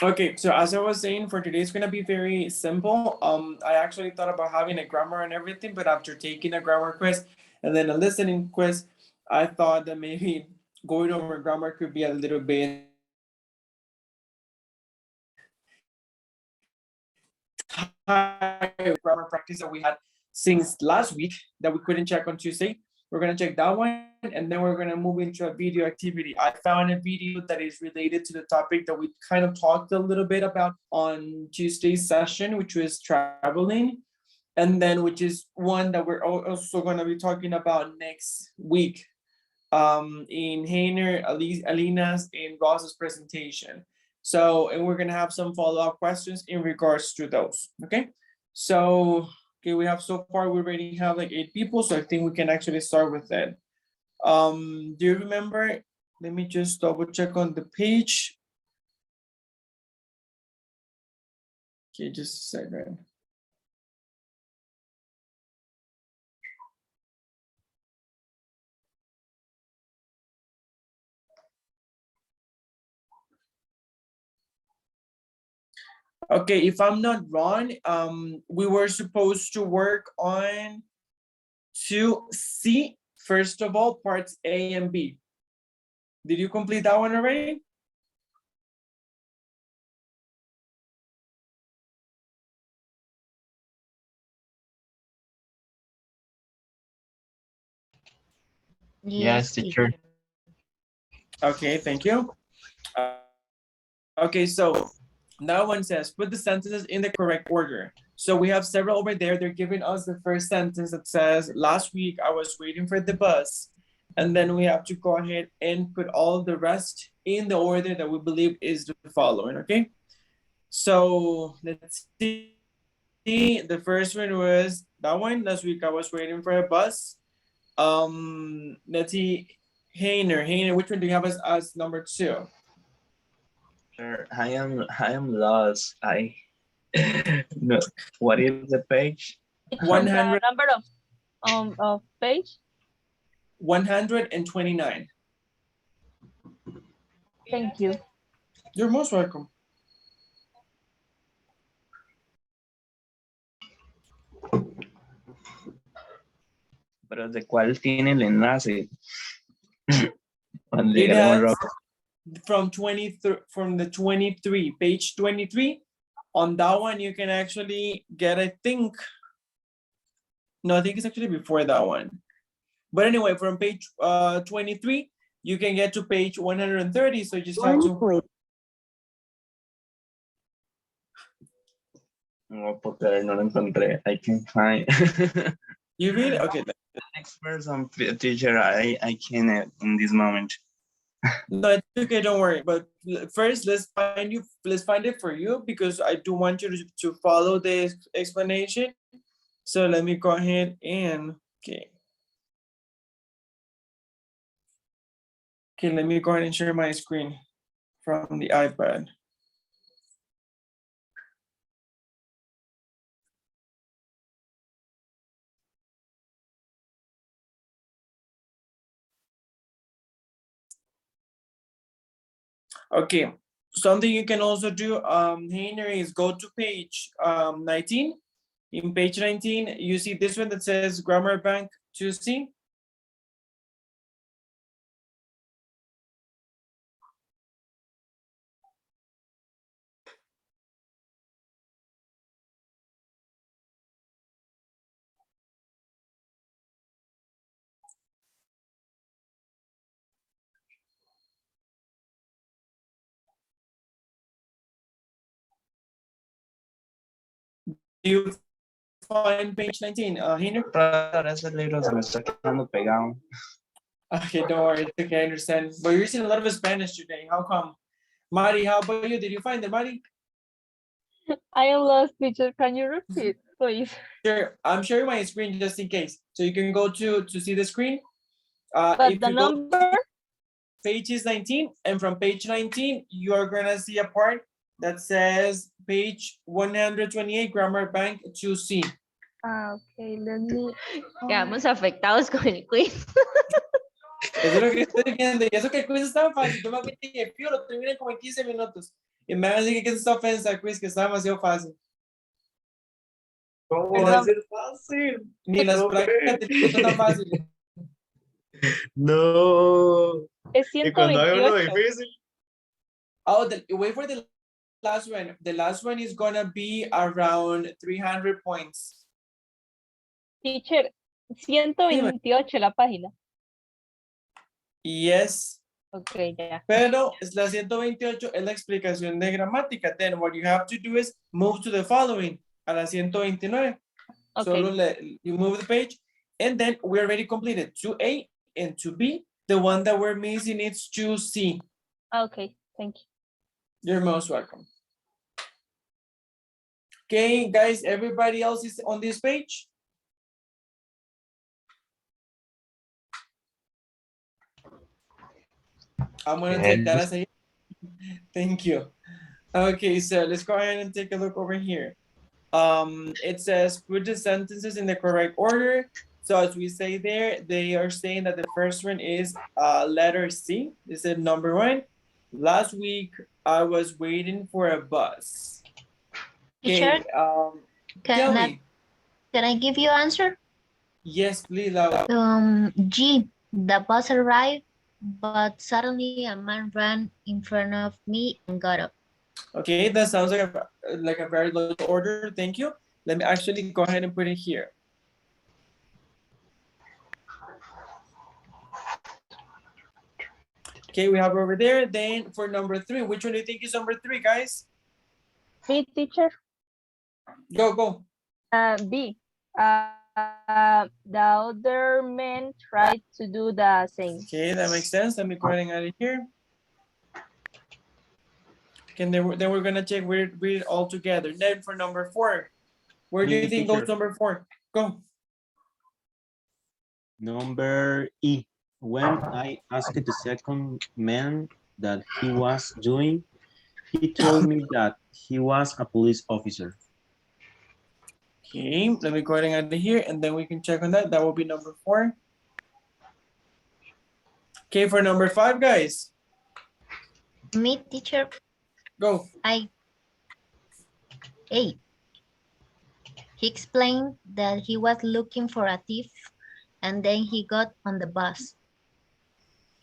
Okay, so as I was saying, for today it's gonna be very simple. I actually thought about having a grammar and everything, but after taking a grammar quiz and then a listening quiz, I thought that maybe going over grammar could be a little bit tired grammar practice that we had since last week that we couldn't check on Tuesday. We're gonna check that one, and then we're gonna move into a video activity. I found a video that is related to the topic that we kind of talked a little bit about on Tuesday's session, which was traveling, and then which is one that we're also gonna be talking about next week, in Hainer, Alina's, and Ross's presentation. So, and we're gonna have some follow-up questions in regards to those, okay? So, okay, we have so far, we already have like 8 people, so I think we can actually start with it. Do you remember? Let me just double check on the page. Okay, just a second. Okay, if I'm not wrong, we were supposed to work on 2C, first of all, parts A and B. Did you complete that one already? Yes, teacher. Okay, thank you. Okay, so that one says, put the sentences in the correct order. So we have several over there. They're giving us the first sentence that says, last week I was waiting for the bus. And then we have to go ahead and put all the rest in the order that we believe is the following, okay? So let's see. The first one was that one. Last week I was waiting for a bus. Let's see. Hainer, which one do you have as number 2? Sure, I am lost. I no. What is the page? 100, The number of page. 129. Thank you. You're most welcome. Pero ¿de cuál tiene el enlace? Cuando It llegue a un has rock. from the 23, page 23. On that one, you can actually get, I think, no, I think it's actually before that one. But anyway, from page 23, you can get to page 130. So you just have to. No, porque no lo encontré. I can find. You really? Okay. The next person, teacher, I can't in this moment. No, it's okay, don't worry. But first, let's find it for you, because I do want you to follow the explanation. So let me go ahead and okay. Okay, let me go ahead and share my screen from the iPad. Okay, something you can also do, Heiner, is go to page 19. In page 19, you see this one that says Grammar Bank 2C. Do you find page 19, Heiner? Ese libro se me está quedando pegado. Okay, don't worry, it's okay, I understand. But you're using a lot of Spanish today. How come? Mari, how about you? Did you find it, Mari? I am lost, teacher. Can you repeat, please? Sure, I'm sharing my screen just in case. So you can go to see the screen. But If the you go number? page is 19, and from page 19, you are gonna see a part that says page 128, Grammar Bank 2C. Okay, let me. Quedamos afectados con el quiz. Eso es lo que estoy viendo. Y eso que el quiz es tan fácil. Yo me metí en el lo terminé como en 15 minutos. Y me van a decir que es esta ofensa, quiz, que está demasiado fácil. ¿Cómo va va a a ser fácil? Ni las No, prácticas te están tan fáciles. No. Es Y cuando hay uno 128. difícil. Oh, wait for the last one. The last one is gonna be around 300 points. Teacher, 128 la página. Yes, Ok, ya. pero es la 128 es la explicación de gramática. Then what you have to do is move to the following, a la 129. Ok. Solo you move the page, and then we already completed 2A and 2B. The one that we're missing is 2C. Ok, thank you. You're most welcome. Okay, guys, everybody else is on this page? I'm gonna take that as a thank you. Okay, so let's go ahead and take a look over here. It says put the sentences in the correct order. So as we say there, they are saying that the first one is letter C. This is number one. Last week, I was waiting for a bus. Okay, Teacher, tell can I, me. can I give you answer? Yes, please, Laura. G, the bus arrived, but suddenly a man ran in front of me and got up. Okay, that sounds like a very low order. Thank you. Let me actually go ahead and put it here. Okay, we have over there. Then for number three, which one do you think is number three, guys? B, teacher. Go, go. B. The other men tried to do the same. Okay, that makes sense. Let me go ahead and add it here. Okay, then we're gonna check read it all together. Then for number four, where do you think goes number four? Go. Number E. When I asked the second man that he was doing, he told me that he was a police officer. Okay, let me go ahead and add it here, and then we can check on that. That will be number four. Okay, for number five, guys. Me, teacher, Go. A. He explained that he was looking for a thief and then he got on the bus.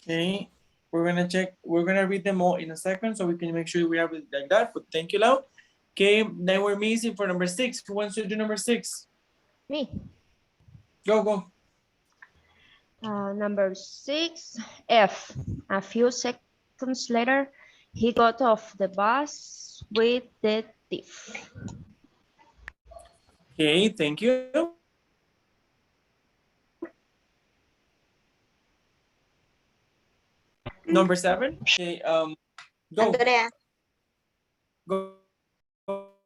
Okay, we're gonna check. We're gonna read them all in a second, so we can make sure we have it like that. But thank you, Lau. Okay, then we're missing for number six. Who wants to do number six? Me. Go, go. Number 6, F. A few seconds later, he got off the bus with the thief. Okay, thank you. Number seven. Okay, go. Andrea, Go,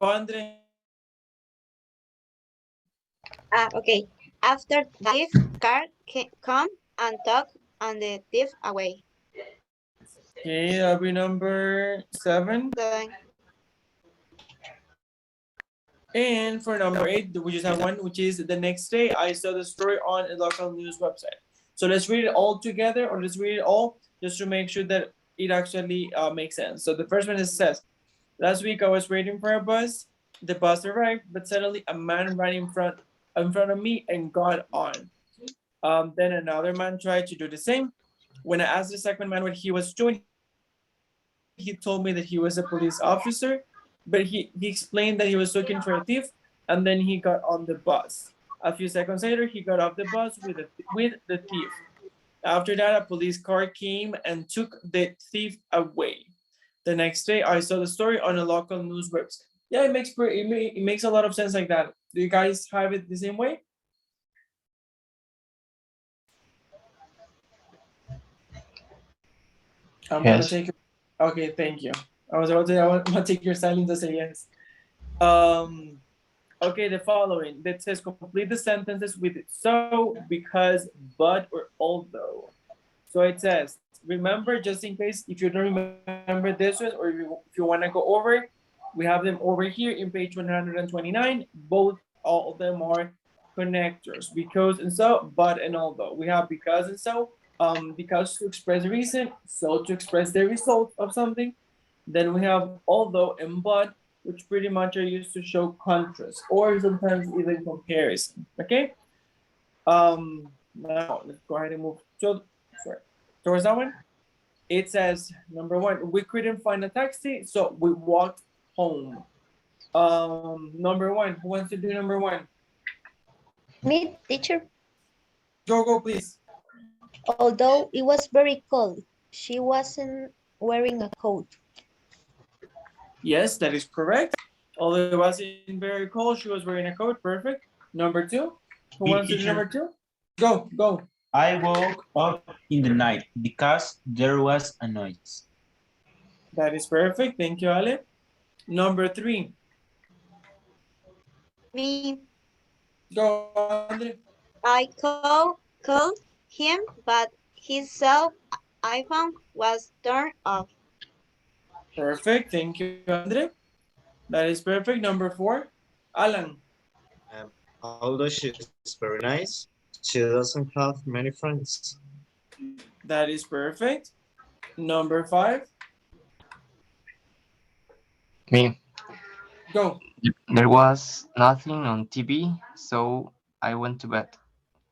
Andre. okay. After the thief car come and took and the thief away. Okay, that'll be number seven. Then And for number eight, we just have one, which is the next day I saw the story on a local news website. So let's read it all together, or let's read it all just to make sure that it actually makes sense. So the first one is says, last week I was waiting for a bus. The bus arrived, but suddenly a man ran in front of me and got on. Then another man tried to do the same. When I asked the second man what he was doing, he told me that he was a police officer, but he explained that he was looking for a thief, and then he got on the bus. A few seconds later, he got off the bus with the thief. After that, a police car came and took the thief away. The next day, I saw the story on a local news website. Yeah, it makes a lot of sense like that. Do you guys have it the same way? I'm gonna take it. Okay, thank you. I want to take your silence to say yes. Okay, the following that says complete the sentences with so, because, but, or although. So it says, remember, just in case if you don't remember this one, or if you want to go over, we have them over here in page 129. Both, all of them are connectors, because and so, but and although. We have because and so, because to express the reason, so to express the result of something, Then we have although and but, which pretty much are used to show contrast or sometimes even comparison. Okay. Now let's go ahead and move towards that one. It says number one, we couldn't find a taxi, so we walked home. Number one, who wants to do number one? Me, teacher. Go, please. Although it was very cold, she wasn't wearing a coat. Yes, that is correct. Although it wasn't very cold, she was wearing a coat. Perfect. Number two, who wants to do number two? Go. I woke up in the night because there was a noise. That is perfect. Thank you, Ale. Number three, Me, go, Andre. I called him, but his cell iPhone was turned off. Perfect. Thank you, Andre. That is perfect. Number four, Alan. Although she's very nice, she doesn't have many friends. That is perfect. Number five, Me. go. There was nothing on TV, so I went to bed.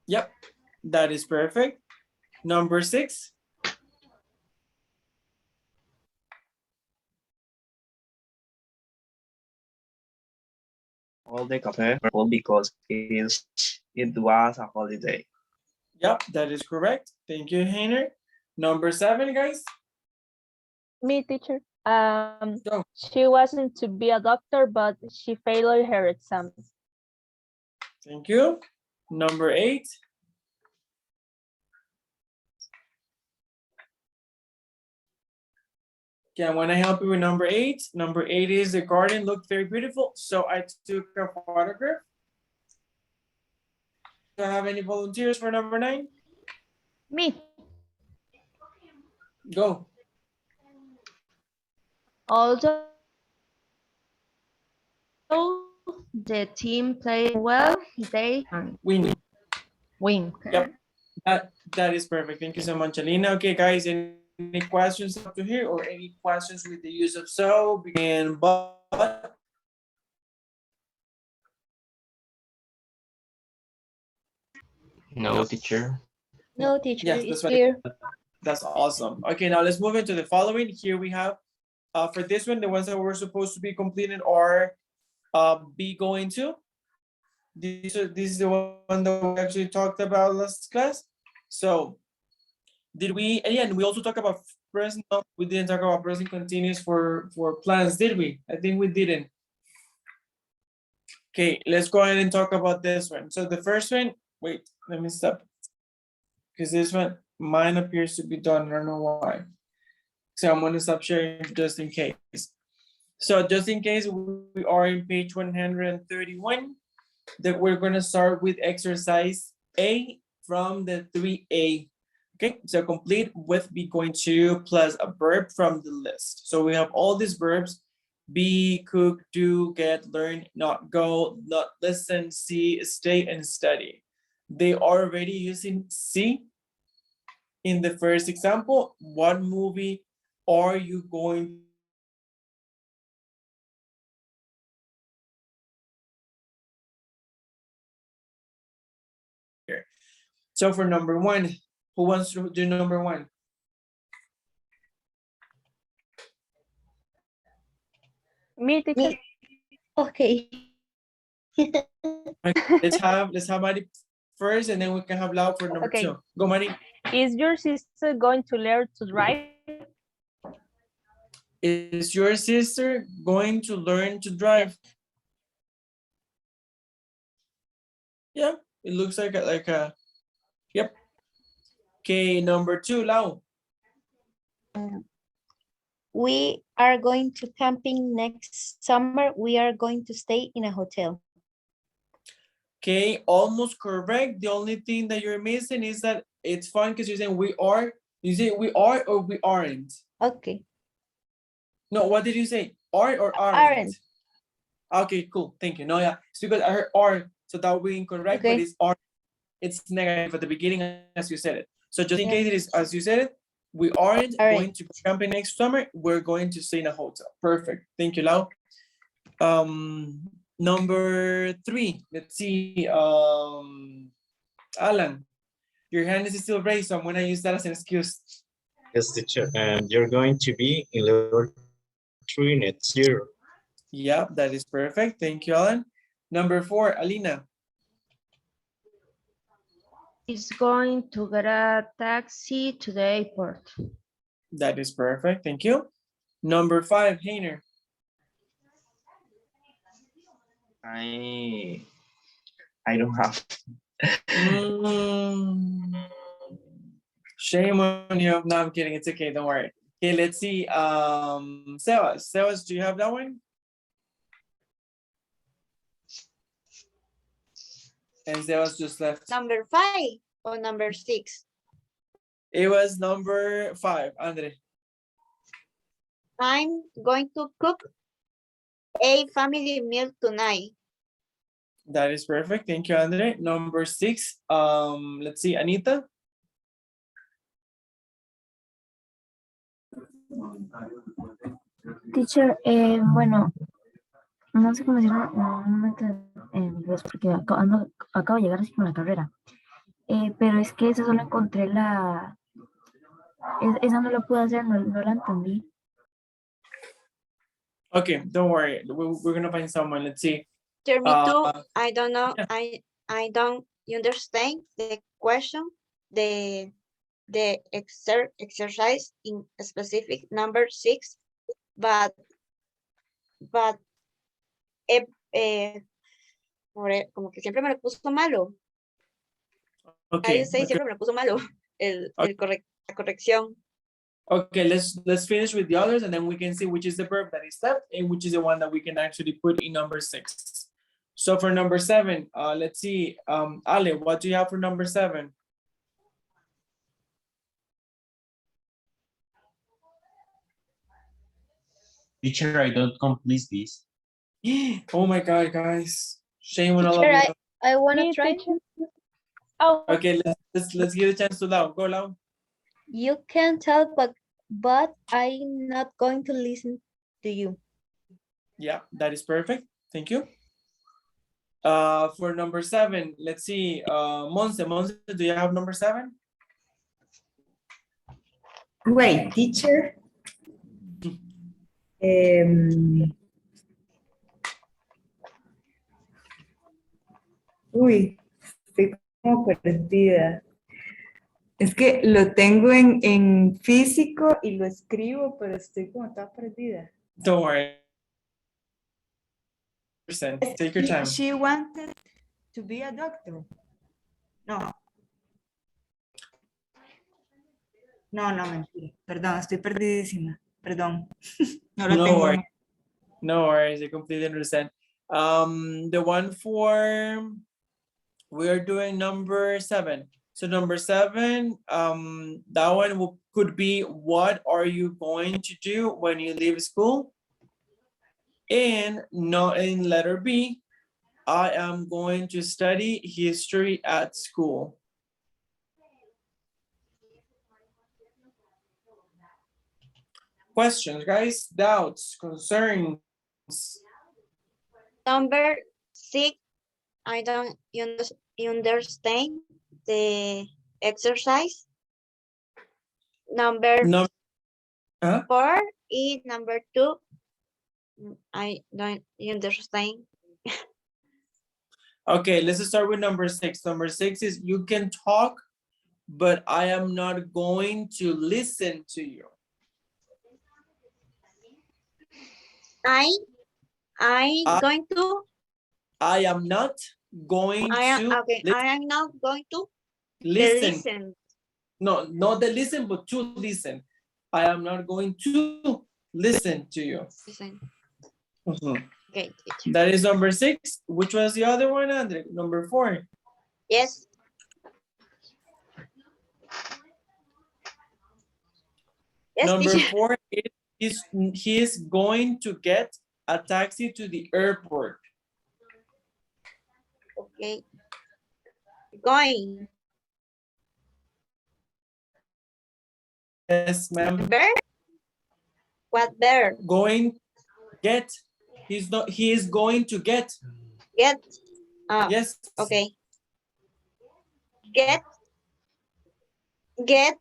Yep, that is perfect. Number six, All the cafe full because it was a holiday. yep, that is correct. Thank you, Heiner. Number seven, guys. Me, teacher. Go. She wasn't to be a doctor, but she failed her exam. Thank you. Number eight, okay, I want to help you with number eight. Number eight is the garden looked very beautiful, so I took a photograph. Do I have any volunteers for number nine? Me. Go. Although the team played well, they Winnie. win. Yep. That is perfect. Thank you so much, Alina. Okay, guys, any questions up to here or any questions with the use of so and but? No, teacher. No, teacher, Yes, it's that's what clear. That's awesome. Okay, now let's move into the following. Here we have, for this one, the ones that were supposed to be completed are be going to. This is the one that we actually talked about last class. So did we, and we also talked about present, no, we didn't talk about present continuous for plans, did we? I think we didn't. Okay, let's go ahead and talk about this one. So the first one, wait, let me stop. Because this one, mine appears to be done, I don't know why. So I'm gonna stop sharing just in case. So just in case, we are in page 131, that we're gonna start with exercise A from the 3A. Okay, so complete with be going to plus a verb from the list. So we have all these verbs: be, cook, do, get, learn, not go, not listen, see, stay, and study. They are already using see. In the first example, what movie are you going here? So for number one, who wants to do number one? Me, teacher. Okay. Let's have Mari first, and then we can have Lau for number Okay. two. Go, Mari. Is your sister going to learn to drive? Is your sister going to learn to drive? Yeah, it looks like a yep. Okay, number two, Lau. We are going to camping next summer. We are going to stay in a hotel. Okay, almost correct. The only thing that you're missing is that it's fun because you're saying we are. You say we are or we aren't. Okay. No, what did you say? Are or aren't? Aren't. Okay, cool. Thank you. No, yeah, it's because I heard are, so that would be incorrect, but Okay. it's are. It's negative at the beginning as you said it. So just in Yeah. case it is as you said it, We aren't All right. going to go camping next summer. We're going to stay in a hotel. Perfect. Thank you, Lau. Number 3. Let's see. Alan, your hand is still raised, so I'm gonna use that as an excuse. Yes, teacher. And you're going to be in level 3 next year. Yeah, that is perfect. Thank you, Alan. Number 4, Alina. He's going to get a taxi to the airport. That is perfect. Thank you. Number 5, Hainer. I don't have. Shame on you. No, I'm kidding. It's okay. Don't worry. Okay, let's see. Sebas. Sebas, do you have that one? And Sebas just left. Number 5 or number 6? It was number 5, Andre. I'm going to cook a family meal tonight. That is perfect. Thank you, Andre. Number 6. Let's see, Anita. Teacher, bueno, no sé cómo decirlo normalmente en inglés porque acabo de llegar así con la carrera. Pero es que esa solo encontré esa no la pude hacer, no la entendí. Okay, don't worry. We're gonna find someone. Let's see. Tell me too. I don't know. yeah. I don't understand the question. The exercise in specific number 6, but como que siempre me lo puso malo. Okay. Siempre me lo puso malo la corrección. Okay, let's finish with the others and then we can see which is the verb that is left and which is the one that we can actually put in number 6. So for number 7, let's see, Ale, what do you have for number 7? Teacher, I don't complete this. Oh my God, guys. Shame on all of Teacher, you. I want Me, to try. teacher. Oh, Okay, let's give a chance to Lau. Go, Lau. You can tell, but I'm not going to listen to you. Yeah, that is perfect. Thank you. For number 7, let's see, Monse, do you have number 7? Wait, teacher. Uy, estoy como perdida. Es que lo tengo en físico y lo escribo, pero estoy como toda perdida. Don't worry. Take your time. She wanted to be a doctor. No. No, mentira. Perdón, estoy perdidísima. Perdón. No lo tengo. Worries. No worries, I completely understand. The one for, we are doing number 7. So number 7, that one could be, what are you going to do when you leave school? And in letter B, I am going to study history at school. Questions, guys, doubts, concerns? Number 6, I don't understand the exercise. Number 4 is number 2. I don't understand. Okay, let's start with number 6. Number 6 is, you can talk, but I am not going to listen to you. I am not going to listen. No, not the listen, but to listen. I am not going to listen to you. Listen. Okay, that is number 6. Which was the other one, Andre? Number 4. Yes. Number 4 is he is going to get a taxi to the airport. Okay. Going. Yes, ma'am. Bear? What bear? Going, get. He is going to get. Get. Oh, Yes. okay. Get. Get.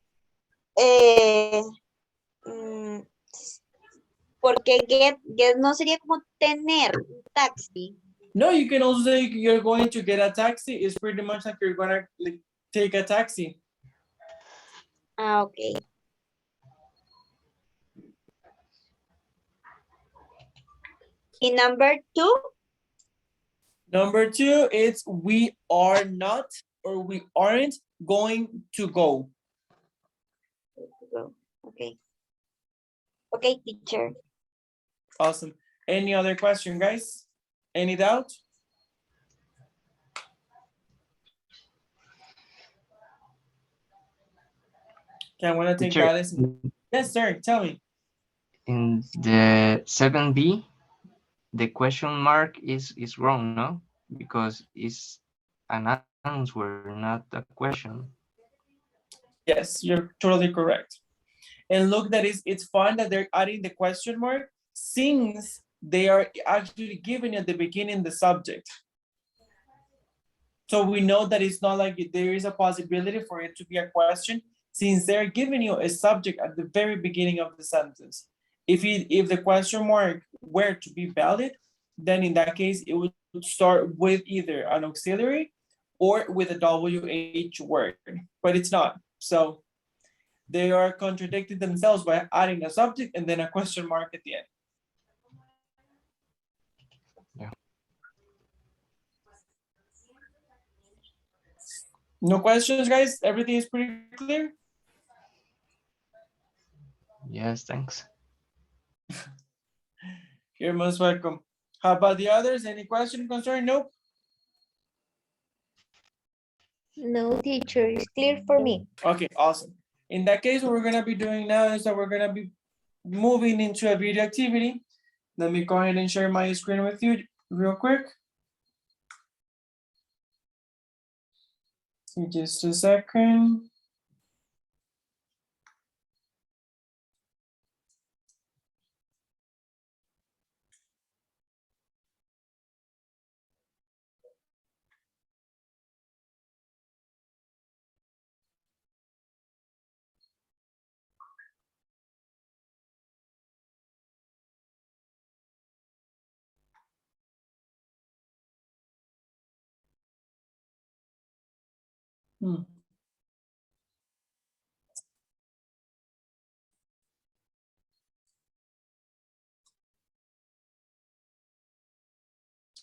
Porque get no sería como tener un taxi. No, you can also say you're going to get a taxi. It's pretty much like you're gonna like, take a taxi. Ah, okay. In number 2? Number 2, it's we are not or we aren't going to go. Okay. Okay, teacher. Awesome. Any other question, guys? Any doubt? Okay, I want to take Teacher. that. Yes, sir. Tell me. In the 7B, the question mark is wrong, no? Because it's an answer, not a question. Yes, you're totally correct. And look, it's fun that they're adding the question mark since they are actually giving at the beginning the subject. So we know that it's not like there is a possibility for it to be a question since they're giving you a subject at the very beginning of the sentence. If the question mark were to be valid, then in that case, it would start with either an auxiliary or with a WH word, but it's not. So they are contradicting themselves by adding a subject and then a question mark at the end. Yeah. No questions, guys? Everything is pretty clear? Yes, thanks. You're most welcome. How about the others? Any question, concern? Nope. No, teacher, it's clear for me. Okay, awesome. In that case, what we're gonna be doing now is that we're gonna be moving into a video activity. Let me go ahead and share my screen with you real quick. Just a second.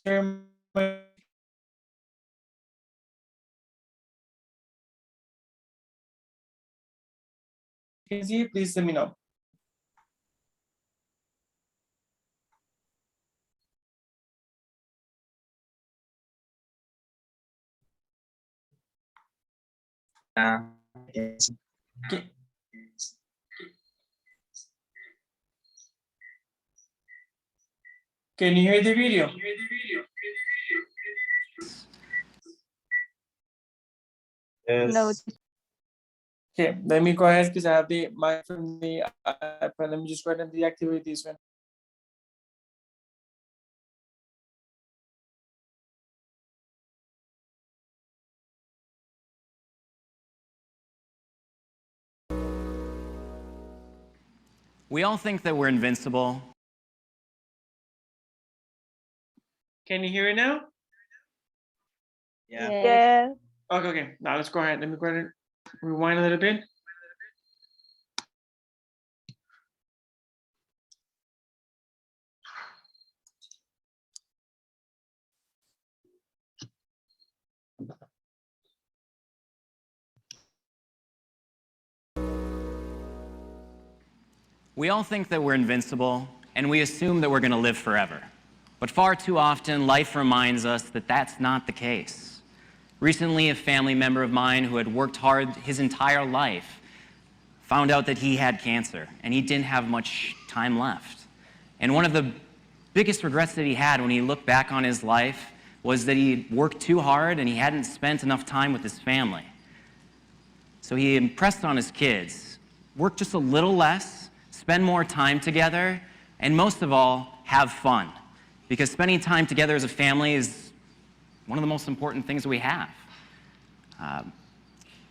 Share my- Please let me know. Yes. Okay. Can you hear the video? Yes. No, Okay, let me go ahead because I have the mic from the iPad. Let me just go ahead and deactivate this one. We all think that we're invincible. Can you hear it now? Yeah. yes. Okay, okay. Now let's go ahead. Let me go ahead and rewind a little bit. We all think that we're invincible, and we assume that we're going to live forever. But far too often, life reminds us that that's not the case. Recently, a family member of mine who had worked hard his entire life found out that he had cancer, and he didn't have much time left. And one of the biggest regrets that he had when he looked back on his life was that he worked too hard and he hadn't spent enough time with his family. So he impressed on his kids work just a little less, spend more time together, and most of all, have fun. Because spending time together as a family is one of the most important things we have.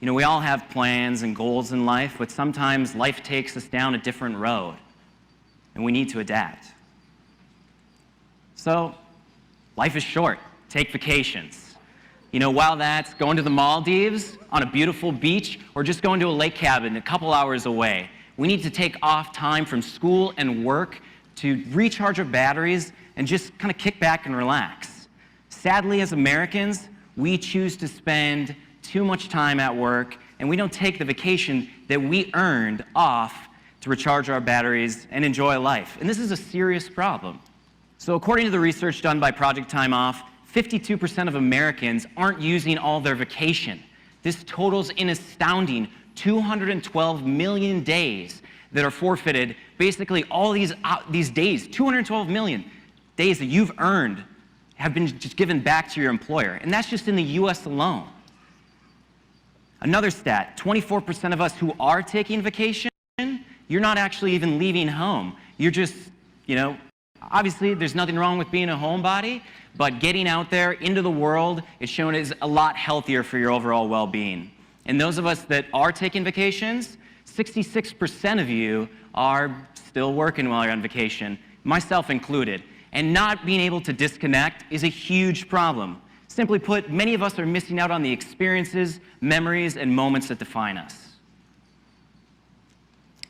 You know, we all have plans and goals in life, but sometimes life takes us down a different road, and we need to adapt. So, life is short. Take vacations. You know, while that's going to the Maldives on a beautiful beach or just going to a lake cabin a couple hours away, we need to take off time from school and work to recharge our batteries and just kind of kick back and relax. Sadly, as Americans, we choose to spend too much time at work, and we don't take the vacation that we earned off to recharge our batteries and enjoy life. And this is a serious problem. So according to the research done by Project Time Off, 52% of Americans aren't using all their vacation. This totals an astounding 212 million days that are forfeited. Basically, all these days, 212 million days that you've earned have been just given back to your employer. And that's just in the US alone. Another stat, 24% of us who are taking vacation, you're not actually even leaving home. You're just, you know, obviously there's nothing wrong with being a homebody, but getting out there into the world is shown as a lot healthier for your overall well-being. And those of us that are taking vacations, 66% of you are still working while you're on vacation, myself included. And not being able to disconnect is a huge problem. Simply put, many of us are missing out on the experiences, memories, and moments that define us.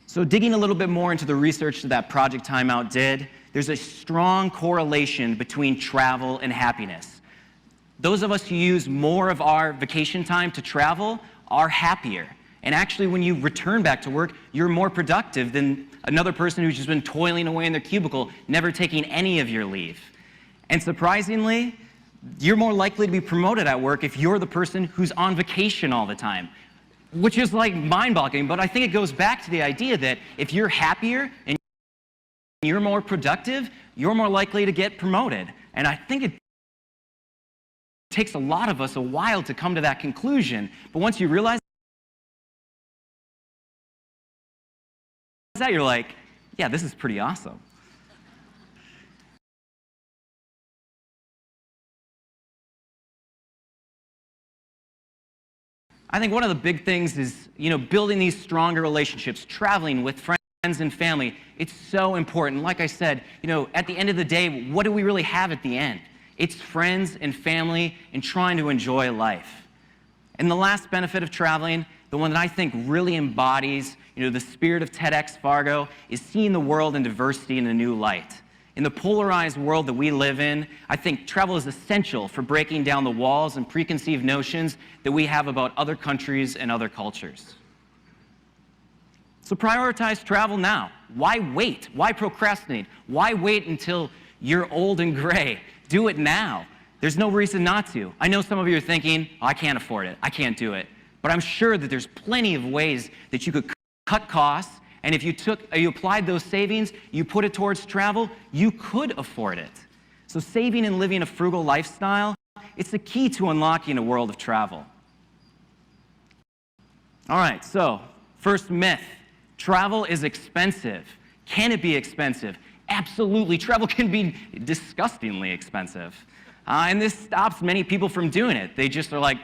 So digging a little bit more into the research that Project Timeout did, there's a strong correlation between travel and happiness. Those of us who use more of our vacation time to travel are happier. And actually, when you return back to work, you're more productive than another person who's just been toiling away in their cubicle, never taking any of your leave. And surprisingly, you're more likely to be promoted at work if you're the person who's on vacation all the time, which is like mind-boggling, but I think it goes back to the idea that if you're happier and you're more productive, you're more likely to get promoted. And I think it takes a lot of us a while to come to that conclusion, but once you realize that, you're like, yeah, this is pretty awesome. I think one of the big things is, you know, building these stronger relationships, traveling with friends and family. It's so important. Like I said, you know, at the end of the day, what do we really have at the end? It's friends and family and trying to enjoy life. And the last benefit of traveling, the one that I think really embodies, you know, the spirit of TEDx Fargo, is seeing the world and diversity in a new light. In the polarized world that we live in, I think travel is essential for breaking down the walls and preconceived notions that we have about other countries and other cultures. So prioritize travel now. Why wait? Why procrastinate? Why wait until you're old and gray? Do it now. There's no reason not to. I know some of you are thinking, oh, I can't afford it. I can't do it. But I'm sure that there's plenty of ways that you could cut costs. And if you applied those savings, you put it towards travel, you could afford it. So saving and living a frugal lifestyle, it's the key to unlocking a world of travel. All right, so first myth, travel is expensive. Can it be expensive? Absolutely, travel can be disgustingly expensive. And this stops many people from doing it. They just are like,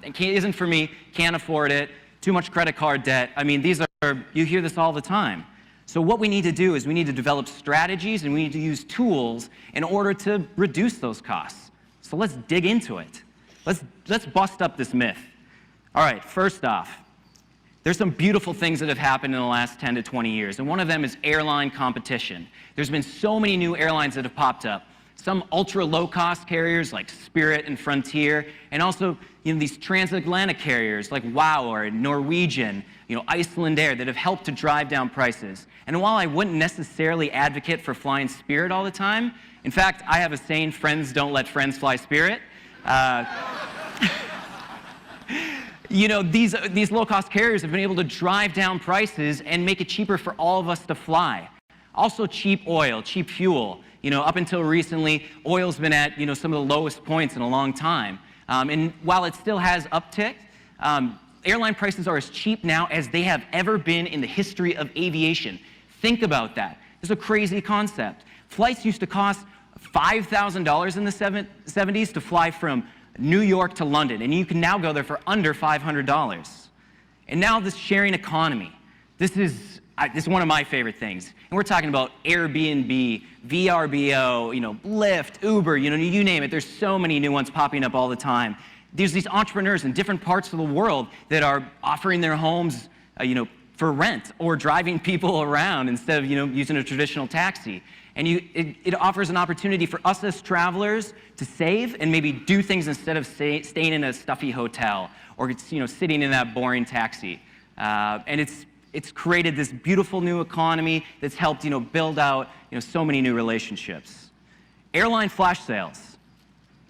it isn't for me, can't afford it, too much credit card debt. I mean, you hear this all the time. So what we need to do is we need to develop strategies and we need to use tools in order to reduce those costs. So let's dig into it. Let's bust up this myth. All right, first off, there's some beautiful things that have happened in the last 10 to 20 years, and one of them is airline competition. There's been so many new airlines that have popped up. Some ultra low-cost carriers like Spirit and Frontier, and also these transatlantic carriers like WOW or Norwegian, Iceland Air, that have helped to drive down prices. And while I wouldn't necessarily advocate for flying Spirit all the time, in fact, I have a saying, friends don't let friends fly Spirit. These low-cost carriers have been able to drive down prices and make it cheaper for all of us to fly. Also cheap oil, cheap fuel. Up until recently, oil's been at some of the lowest points in a long time. And while it still has upticked, airline prices are as cheap now as they have ever been in the history of aviation. Think about that. This is a crazy concept. Flights used to cost $5,000 in the 70s to fly from New York to London, and you can now go there for under $500. And now this sharing economy, this is one of my favorite things. And we're talking about Airbnb, VRBO, Lyft, Uber, you name it. There's so many new ones popping up all the time. There's these entrepreneurs in different parts of the world that are offering their homes, for rent or driving people around instead of, using a traditional taxi. And it offers an opportunity for us as travelers to save and maybe do things instead of staying in a stuffy hotel or, sitting in that boring taxi. And it's created this beautiful new economy that's helped, build out, so many new relationships. Airline flash sales.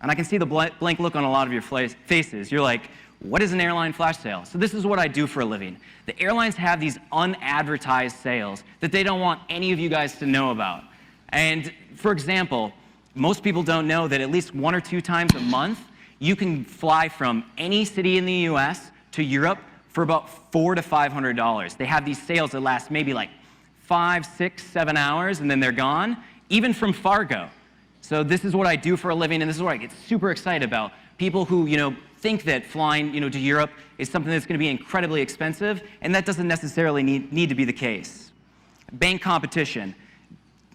And I can see the blank look on a lot of your faces. You're like, what is an airline flash sale? So this is what I do for a living. The airlines have these unadvertised sales that they don't want any of you guys to know about. And for example, most people don't know that at least 1 or 2 times a month, you can fly from any city in the US to Europe for about $400 to $500. They have these sales that last maybe like 5, 6, 7 hours, and then they're gone, even from Fargo. So this is what I do for a living, and this is what I get super excited about. People who, think that flying, to Europe is something that's going to be incredibly expensive, and that doesn't necessarily need to be the case. Bank competition.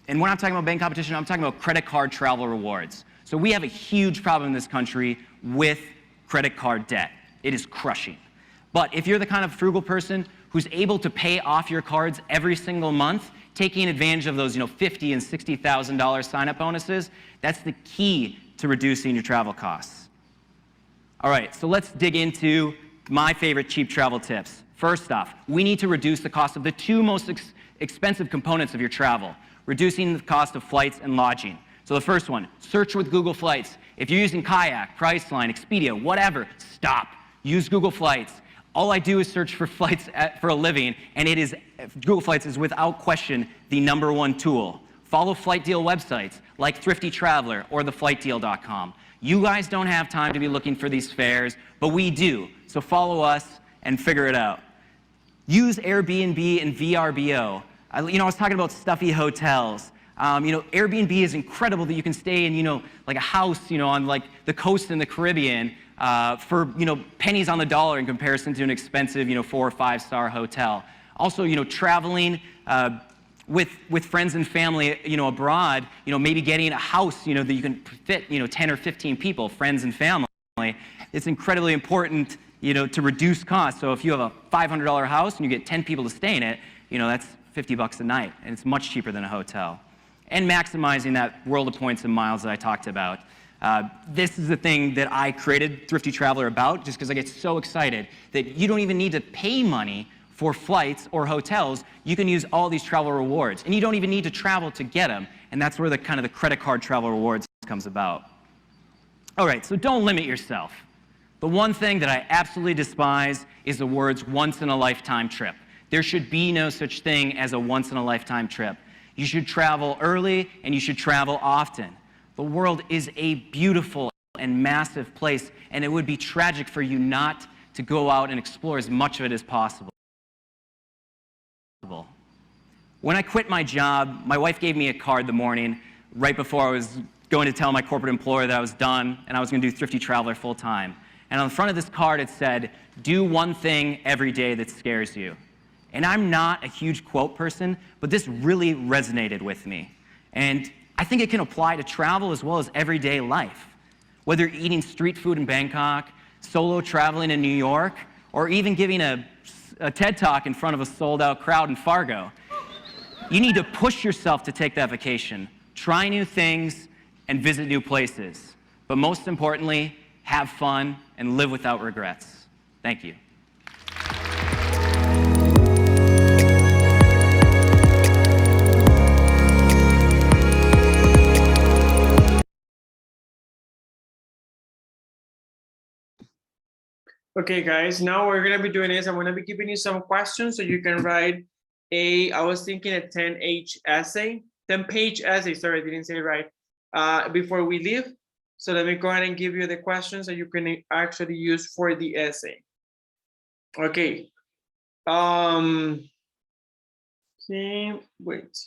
And when I'm talking about bank competition, I'm talking about credit card travel rewards. So we have a huge problem in this country with credit card debt. It is crushing. But if you're the kind of frugal person who's able to pay off your cards every single month, taking advantage of those, $50,000 and $60,000 sign-up bonuses, that's the key to reducing your travel costs. All right, so let's dig into my favorite cheap travel tips. First off, we need to reduce the cost of the 2 most expensive components of your travel, reducing the cost of flights and lodging. So the first one, search with Google Flights. If you're using Kayak, Priceline, Expedia, whatever, stop. Use Google Flights. All I do is search for flights for a living, and Google Flights is without question the #1 tool. Follow flight deal websites like Thrifty Traveler or theflightdeal.com. You guys don't have time to be looking for these fares, but we do. So follow us and figure it out. Use Airbnb and VRBO. I was talking about stuffy hotels. Airbnb is incredible that you can stay in, like a house, on like the coast in the Caribbean for, pennies on the dollar in comparison to an expensive, 4 or 5 star hotel. Also, traveling with friends and family, abroad, maybe getting a house, that you can fit, 10 or 15 people, friends and family. It's incredibly important, to reduce costs. So if you have a $500 house and you get 10 people to stay in it, that's $50 a night, and it's much cheaper than a hotel. And maximizing that world of points and miles that I talked about. This is the thing that I created Thrifty Traveler about, just because I get so excited that you don't even need to pay money for flights or hotels. You can use all these travel rewards, and you don't even need to travel to get them. And that's where the credit card travel rewards comes about. All right, so don't limit yourself. The one thing that I absolutely despise is the words once-in-a-lifetime trip. There should be no such thing as a once-in-a-lifetime trip. You should travel early, and you should travel often. The world is a beautiful and massive place, and it would be tragic for you not to go out and explore as much of it as possible. When I quit my job, my wife gave me a card the morning right before I was going to tell my corporate employer that I was done and I was going to do Thrifty Traveler full time. And on the front of this card it said, do one thing every day that scares you. And I'm not a huge quote person, but this really resonated with me. And I think it can apply to travel as well as everyday life. Whether you're eating street food in Bangkok, solo traveling in New York, or even giving a TED Talk in front of a sold-out crowd in Fargo. You need to push yourself to take that vacation, try new things, and visit new places. But most importantly, have fun and live without regrets. Thank you. Okay, guys, now we're gonna be doing this. I'm gonna be giving you some questions so you can write I was thinking a 10-page essay, sorry, I didn't say it right, before we leave. So let me go ahead and give you the questions that you can actually use for the essay. Okay. Okay, wait.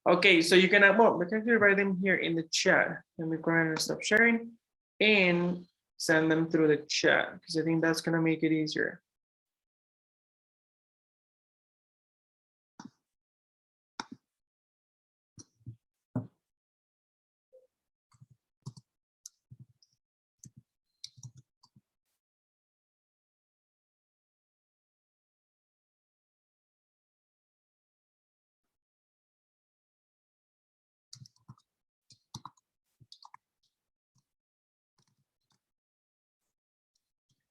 Okay, so you can well, we can actually write them here in the chat. Let me go ahead and stop sharing and send them through the chat because I think that's gonna make it easier.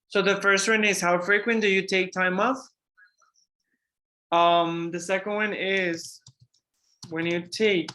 So the first one is how frequent do you take time off? The second one is when you take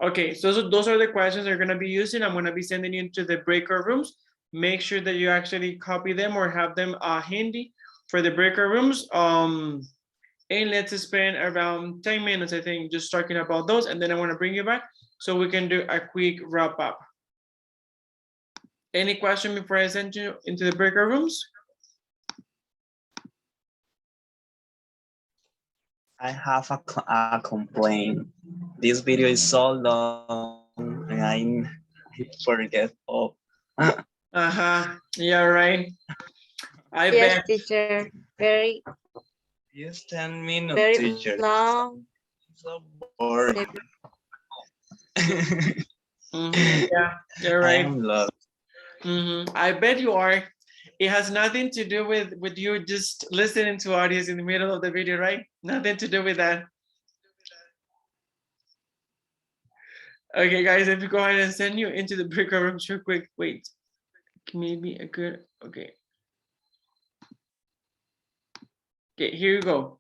okay, so those are the questions they're gonna be using. I'm gonna be sending you into the breakout rooms. Make sure that you actually copy them or have them handy for the breakout rooms. And let's spend around 10 minutes, I think, just talking about those. And then I wanna bring you back so we can do a quick wrap up. Any question before I send you into the breakout rooms? I have a complaint. This video is so long and I forget all. Yeah, right. I Yes, bet. teacher. Very, Just 10 minutes, very teacher. long. So boring. Yeah, you're I right. am lost. I bet you are. It has nothing to do with you just listening to audios in the middle of the video, right? Nothing to do with that. Okay, guys, let me go ahead and send you into the breakout rooms real quick. Wait, maybe a good, okay. Okay, here you go.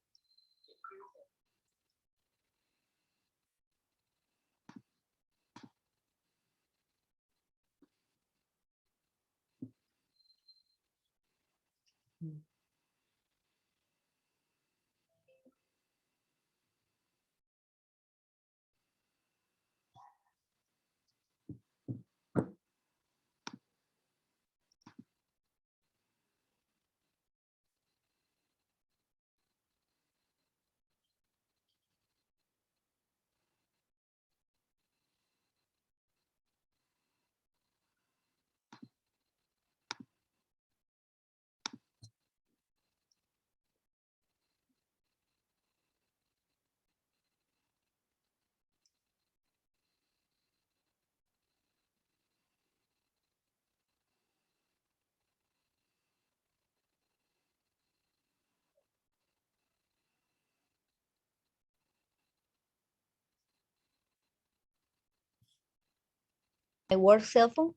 My work cell phone.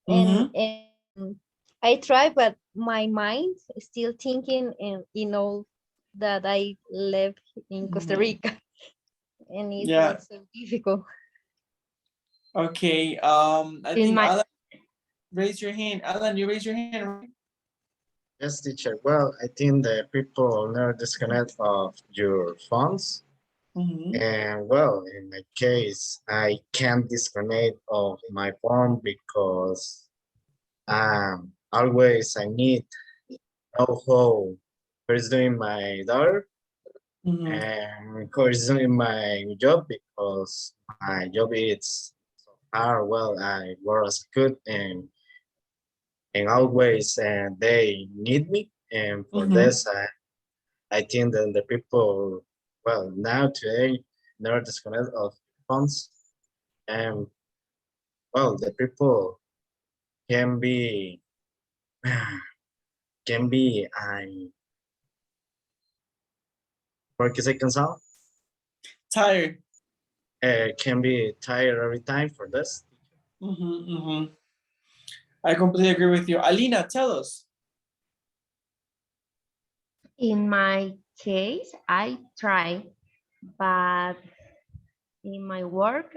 And I try, but my mind is still thinking in all that I left in Costa Rica. And it's Yeah. not so difficult. Okay, I In think my Alan, raise your hand. Alan, you raise your hand, right? Yes, teacher. Well, I think the people never disconnect of your phones. Mhm. And well, in my case, I can't disconnect of my phone because always I need know how who's doing my daughter Mhm. and who is doing my job because my job is so hard. Well, I work as good and always and they need me. And for Mhm. this, I think that the people, well, now today, never disconnect of phones. And well, the people can be, can be, ¿por qué se cansado? Tired. Can be tired every time for this. I completely agree with you. Alina, tell us. in my case, I try, but in my work,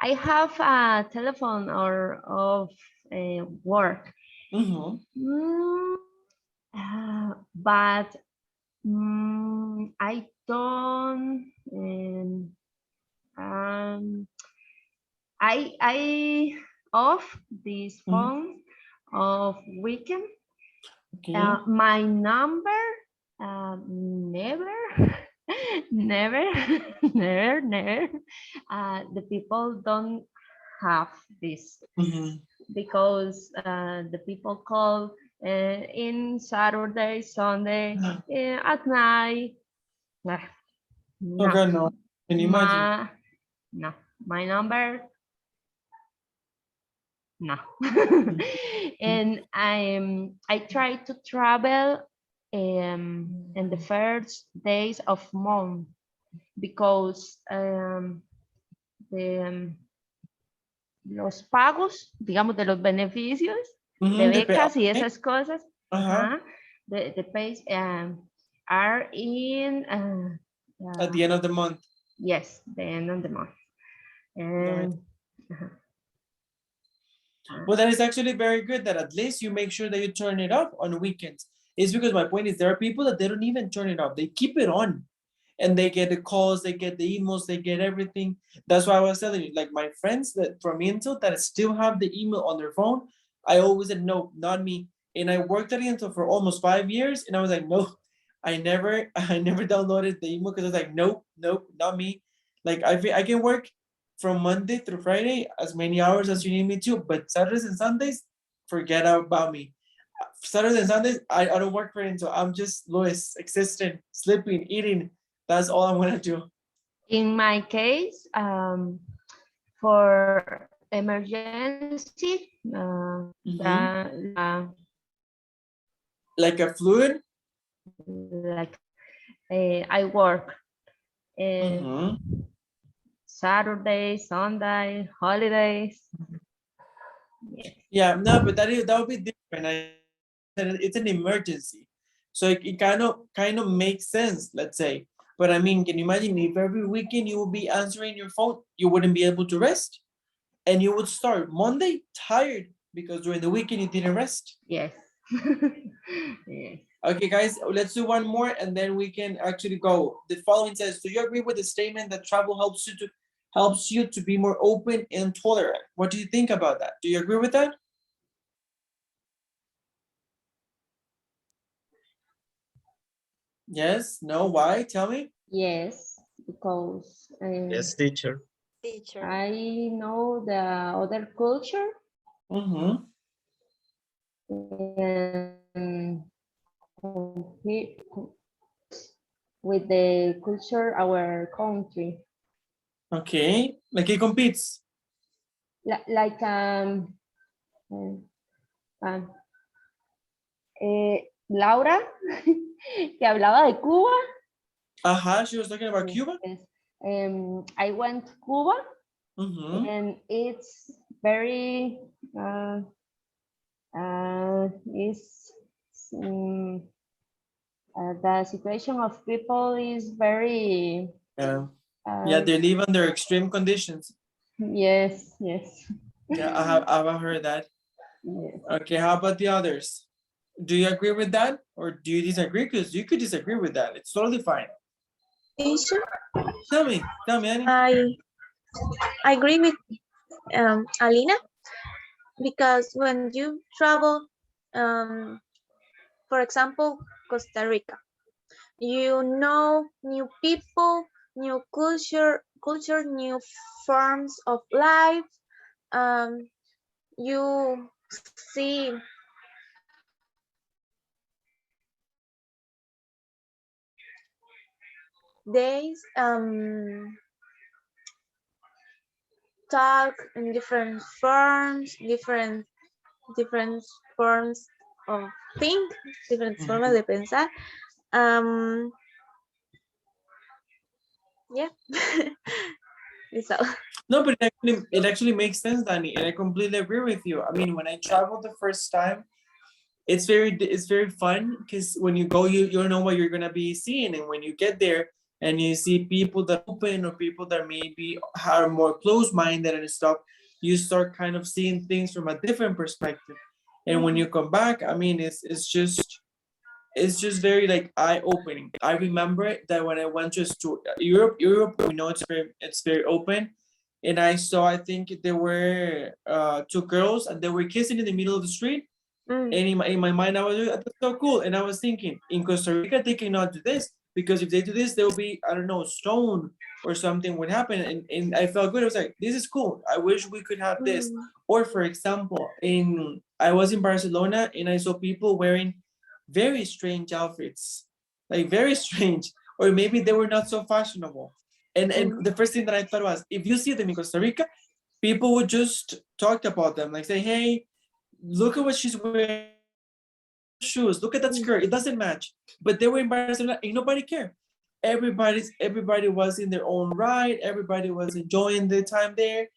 I have a telephone or of work. Mhm. But I don't. I off this phone of weekend. Okay. My number never, never, never. The people don't have this Mhm. because the people call in Saturday, Sunday, at night. Nah, Oh no, God, no. Can you imagine? no, my number, no. And I try to travel in the first days of month because the, los pagos, digamos, de los beneficios de The pay. becas y Okay. esas cosas, Uh-huh. the pays are in At the end of the month. yes, the end of the month. Right. And Well, that is actually very good that at least you make sure that you turn it off on weekends. It's because my point is there are people that they don't even turn it off. They keep it on and they get the calls, they get the emails, they get everything. That's why I was telling you, like my friends that from Intel that still have the email on their phone, I always said, no, not me. And I worked at Intel for almost 5 years and I was like, no, I never downloaded the email because I was like, nope, nope, not me. Like I can work from Monday through Friday, as many hours as you need me to, but Saturdays and Sundays, forget about me. Saturdays and Sundays, I don't work for it, so I'm just Louis, existing, sleeping, eating. That's all I'm gonna do. in my case, for emergency, Like a fluid. like I work Saturday, Sunday, holidays. Yes. Yeah, no, but that would be different. It's an emergency, so it kind of makes sense. Let's say, but I mean, can you imagine if every weekend you would be answering your phone, you wouldn't be able to rest, and you would start Monday tired because during the weekend you didn't rest. Yes. Yes. Okay, guys, let's do one more and then we can actually go. The following says, do you agree with the statement that travel helps you to be more open and tolerant? What do you think about that? Do you agree with that? Yes, no, why? Tell me. Yes, because Yes, teacher. Teacher. I know the other culture and compete with the culture our country. Okay, like he competes. Like Laura, que hablaba de Cuba. She was talking about Cuba. Yes. I went to Cuba and it's very is the situation of people is very Yeah, they live under extreme conditions. Yes, yes. Yeah, I've heard that. Yes. Okay, how about the others? Do you agree with that or do you disagree? Because you could disagree with that. It's totally fine. Teacher, Tell me, Annie. I agree with Alina, because when you travel, for example, Costa Rica, you know new people, new culture, new forms of life. You see days talk in different forms, different forms of think, different formas de pensar. Yeah. It's all. No, but it actually makes sense, Danny, and I completely agree with you. I mean, when I traveled the first time, it's very fun because when you go, you don't know what you're gonna be seeing, and when you get there and you see people that open or people that maybe are more closed-minded and stuff, you start kind of seeing things from a different perspective. And when you come back, I mean, it's just very like eye-opening. I remember that when I went to Europe, we know it's very open, and I saw, I think there were two girls and they were kissing in the middle of the street. And in my mind, I was like, that's so cool. And I was thinking, in Costa Rica, they cannot do this because if they do this, they'll be, I don't know, stoned or something would happen. And I felt good. I was like, this is cool. I wish we could have this. Or for example, I was in Barcelona and I saw people wearing very strange outfits, like very strange, or maybe they were not so fashionable. And the first thing that I thought was, if you see them in Costa Rica, people would just talk about them, like say, hey, look at what she's wearing, shoes, look at that skirt, it doesn't match. But they were in Barcelona and nobody cared. Everybody was in their own right, everybody was enjoying the time there.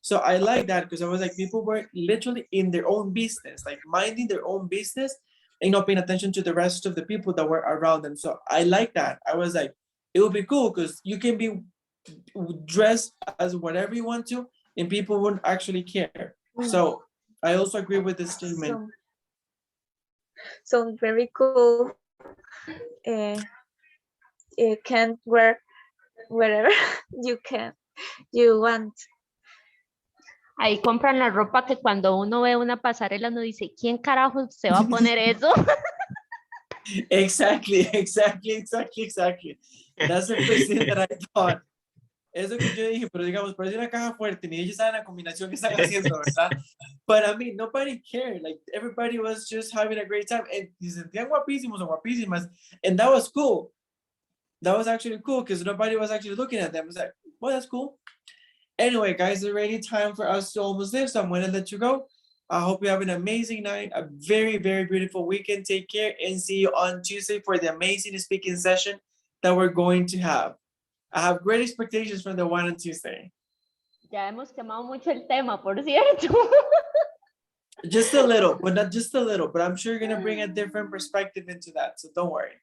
So I like that because I was like, people were literally in their own business, like minding their own business and not paying attention to the rest of the people that were around them. So I like that. I was like, it would be cool because you can be dressed as whatever you want to and people wouldn't actually care. So I also agree with this statement. So very cool. You can wear wherever you want. Ahí compran la ropa que cuando uno ve una pasarela uno dice, ¿quién carajo se va a poner eso? Exactly. That's the first thing that I thought. Eso que yo dije, pero digamos, parece una caja fuerte, ni ellos saben la combinación que están haciendo, ¿verdad? But I mean, nobody cared. Like, everybody was just having a great time. And se sentían guapísimos o guapísimas. And that was cool. That was actually cool because nobody was actually looking at them. It was like, well, that's cool. Anyway, guys, it's already time for us to almost leave, so I'm going to let you go. I hope you have an amazing night, a very, very beautiful weekend. Take care and see you on Tuesday for the amazing speaking session that we're going to have. I have great expectations from the one on Tuesday. Ya hemos quemado mucho el tema, por cierto. Just a little, but not just a little, but I'm sure you're going to bring a different perspective into that, so don't worry.